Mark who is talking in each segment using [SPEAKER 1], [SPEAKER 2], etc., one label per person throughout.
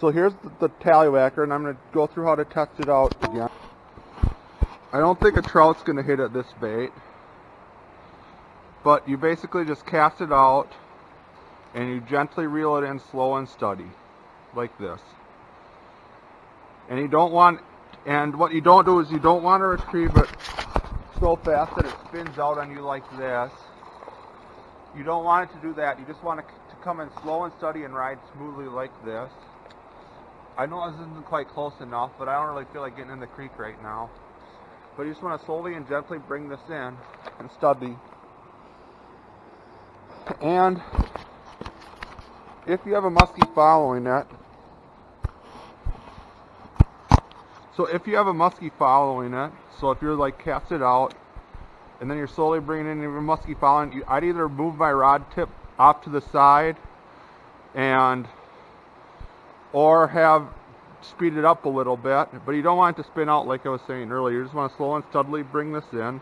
[SPEAKER 1] So here's the tallywhacker, and I'm going to go through how to test it out again. I don't think a trout's going to hit at this bait, but you basically just cast it out and you gently reel it in slow and steady, like this. And what you don't do is you don't want to retrieve it so fast that it spins out on you like this. You don't want it to do that. You just want it to come in slow and steady and ride smoothly like this. I know this isn't quite close enough, but I don't really feel like getting in the creek right now. But you just want to slowly and gently bring this in and steady. And if you have a musky following it, so if you're like cast it out, and then you're slowly bringing in your musky following, I'd either move my rod tip off to the side or have speed it up a little bit, but you don't want it to spin out like I was saying earlier. You just want to slow and steadily bring this in.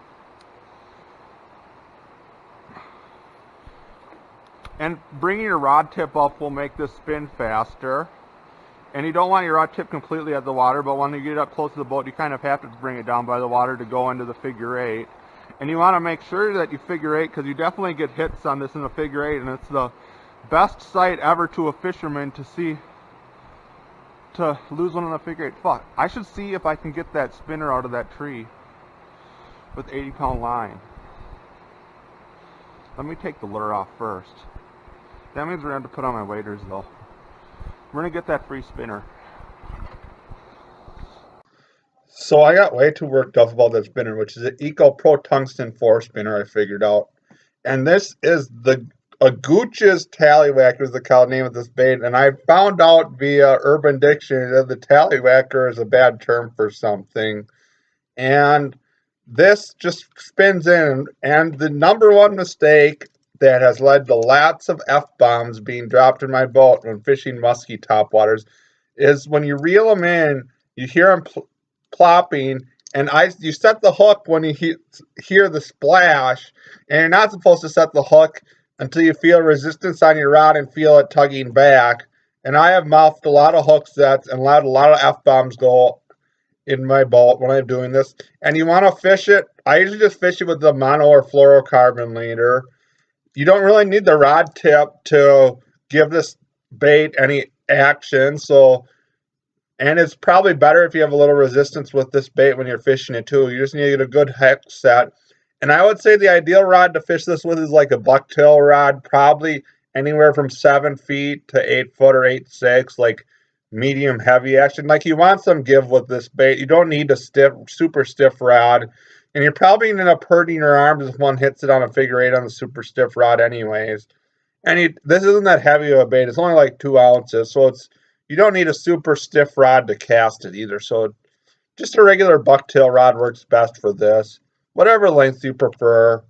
[SPEAKER 1] And bringing your rod tip up will make this spin faster. And you don't want your rod tip completely at the water, but when you get up close to the boat, you kind of have to bring it down by the water to go into the figure eight. And you want to make sure that you figure eight, because you definitely get hits on this in the figure eight, and it's the best sight ever to a fisherman to lose one in the figure eight. Fuck, I should see if I can get that spinner out of that tree with 80-pound line. Let me take the lure off first. That means we're going to have to put on my waders though. We're going to get that free spinner.
[SPEAKER 2] So I got way too worked up about that spinner, which is an Eco Pro Tungsten 4 spinner I figured out. And this is a Gooch's Tallywhacker is the cow name of this bait. And I found out via Urban Dictionary that the tallywhacker is a bad term for something. And this just spins in. And the number one mistake that has led to lots of F-bombs being dropped in my boat when fishing musky topwaters is when you reel them in, you hear them plopping, and you set the hook when you hear the splash, and you're not supposed to set the hook until you feel resistance on your rod and feel it tugging back. And I have mouthed a lot of hook sets and let a lot of F-bombs go in my boat when I'm doing this. And you want to fish it, I usually just fish it with the mono or fluorocarbon leader. You don't really need the rod tip to give this bait any action, and it's probably better if you have a little resistance with this bait when you're fishing it too. You just need to get a good heck set. And I would say the ideal rod to fish this with is like a bucktail rod, probably anywhere from 7 feet to 8 foot or 8.6, like medium heavy action. Like you want some give with this bait. You don't need a super stiff rod. And you're probably going to end up hurting your arms if one hits it on a figure eight on the super stiff rod anyways. And this isn't that heavy of a bait. It's only like 2 ounces. So you don't need a super stiff rod to cast it either. So just a regular bucktail rod works best for this. Whatever length you prefer.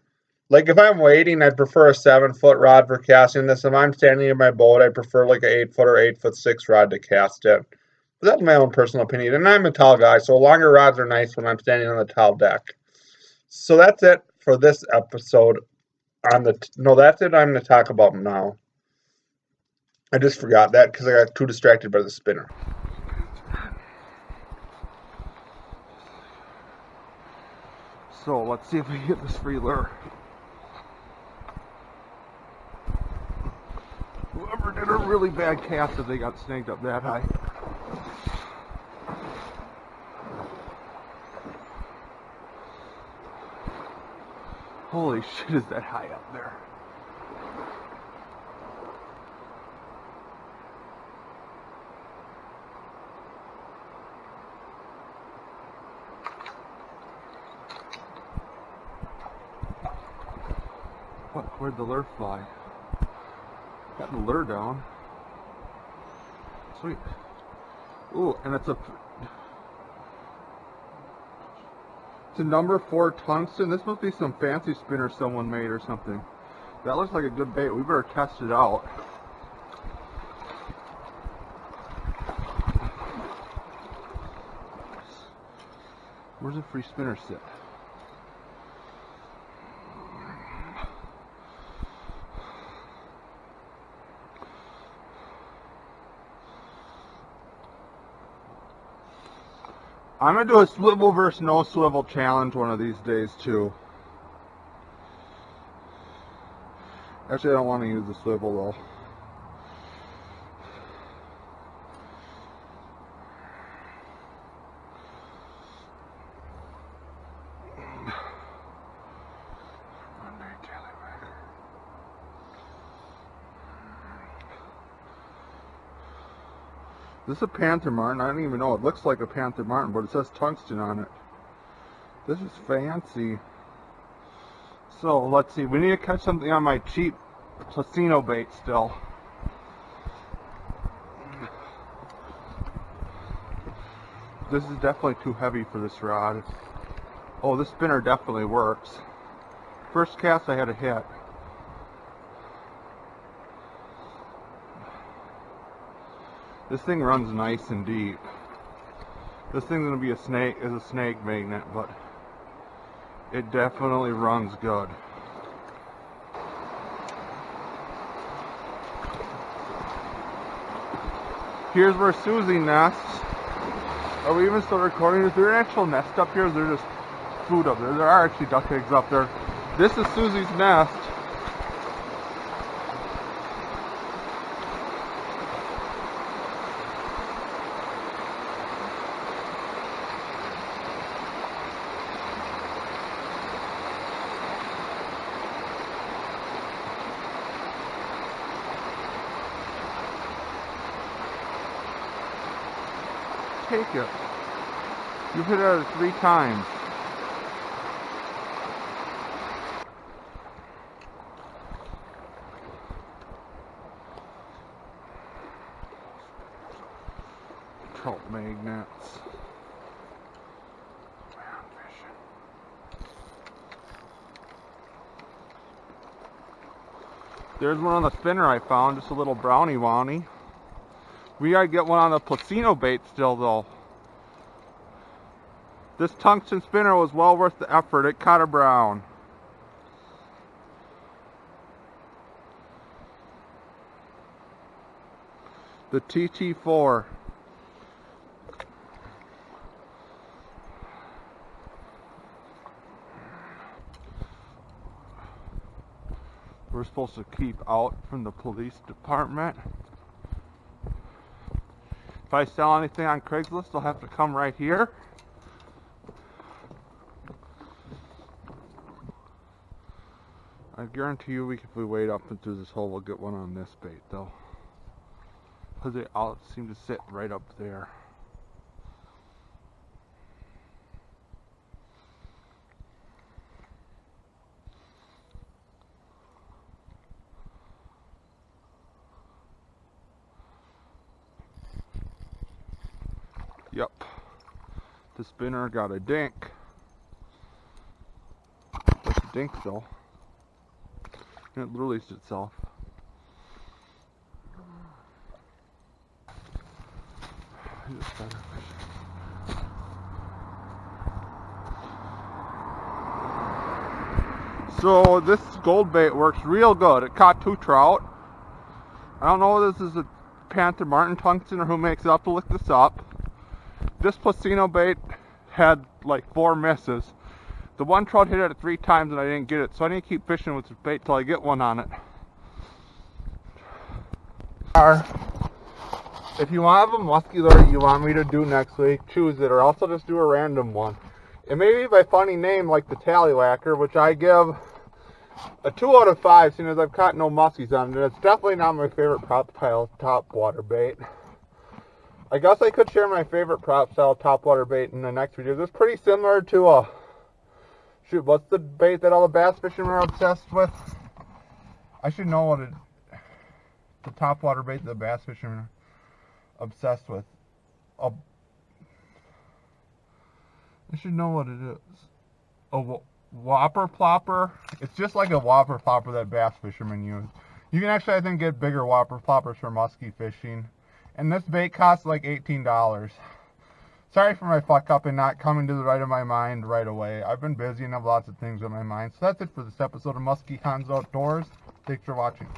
[SPEAKER 2] Like if I'm wading, I'd prefer a 7-foot rod for casting this. If I'm standing in my boat, I prefer like an 8-foot or 8'6" rod to cast it. But that's my own personal opinion. And I'm a tall guy, so longer rods are nice when I'm standing on the tall deck. So that's it for this episode. That's it I'm going to talk about now. I just forgot that because I got too distracted by the spinner.
[SPEAKER 1] So let's see if we can get this free lure. Whoever did a really bad cast if they got snagged up that high. Holy shit, is that high up there? What? Where'd the lure fly? Got the lure down. Sweet. Ooh, and it's a number 4 tungsten. This must be some fancy spinner someone made or something. That looks like a good bait. We better test it out. Where's the free spinner sit? I'm going to do a swivel versus no swivel challenge one of these days too. Actually, I don't want to use the swivel though. This is a Panther Martin. I don't even know. It looks like a Panther Martin, but it says tungsten on it. This is fancy. So, let's see. We need to catch something on my cheap Placino bait still. This is definitely too heavy for this rod. Oh, this spinner definitely works. First cast I had a hit. This thing runs nice and deep. This thing's gonna be a snake magnet, but it definitely runs good. Here's where Susie nests. Are we even still recording? Is there an actual nest up here? Or is there just food up there? There are actually duck eggs up there. This is Susie's nest. Take it. You've hit it 3 times. Trout magnets. There's one on the spinner I found, just a little brownie wownie. We gotta get one on the Placino bait still though. This tungsten spinner was well worth the effort. It caught a brown. The TT4. We're supposed to keep out from the police department. If I sell anything on Craigslist, they'll have to come right here. I guarantee you, if we wade up and through this hole, we'll get one on this bait, though. Because they all seem to sit right up there. Yep. The spinner got a dink. That's a dink though. And it released itself. So this gold bait works real good. It caught 2 trout. I don't know if this is a Panther Martin tungsten or who makes it. I'll have to look this up. This Placino bait had like 4 misses. The one trout hit it 3 times and I didn't get it, so I need to keep fishing with this bait till I get one on it. If you have a musky lure you want me to do next week, choose it, or also just do a random one. It may be by funny name like the Wacker, which I give a 2 out of 5, seeing as I've caught no muskies on it. It's definitely not my favorite prop style top water bait. I guess I could share my favorite prop style top water bait in the next video. It's pretty similar to a shoot, what's the bait that all the bass fishermen are obsessed with? I should know what the top water bait that the bass fishermen are obsessed with. I should know what it is. A whopper plopper. It's just like a whopper plopper that bass fishermen use. You can actually, I think, get bigger whopper ploppers for musky fishing. And this bait costs like $18. Sorry for my fuck up and not coming to the right of my mind right away. I've been busy and have lots of things on my mind. So that's it for this episode of Musky Hans Outdoors. Thanks for watching.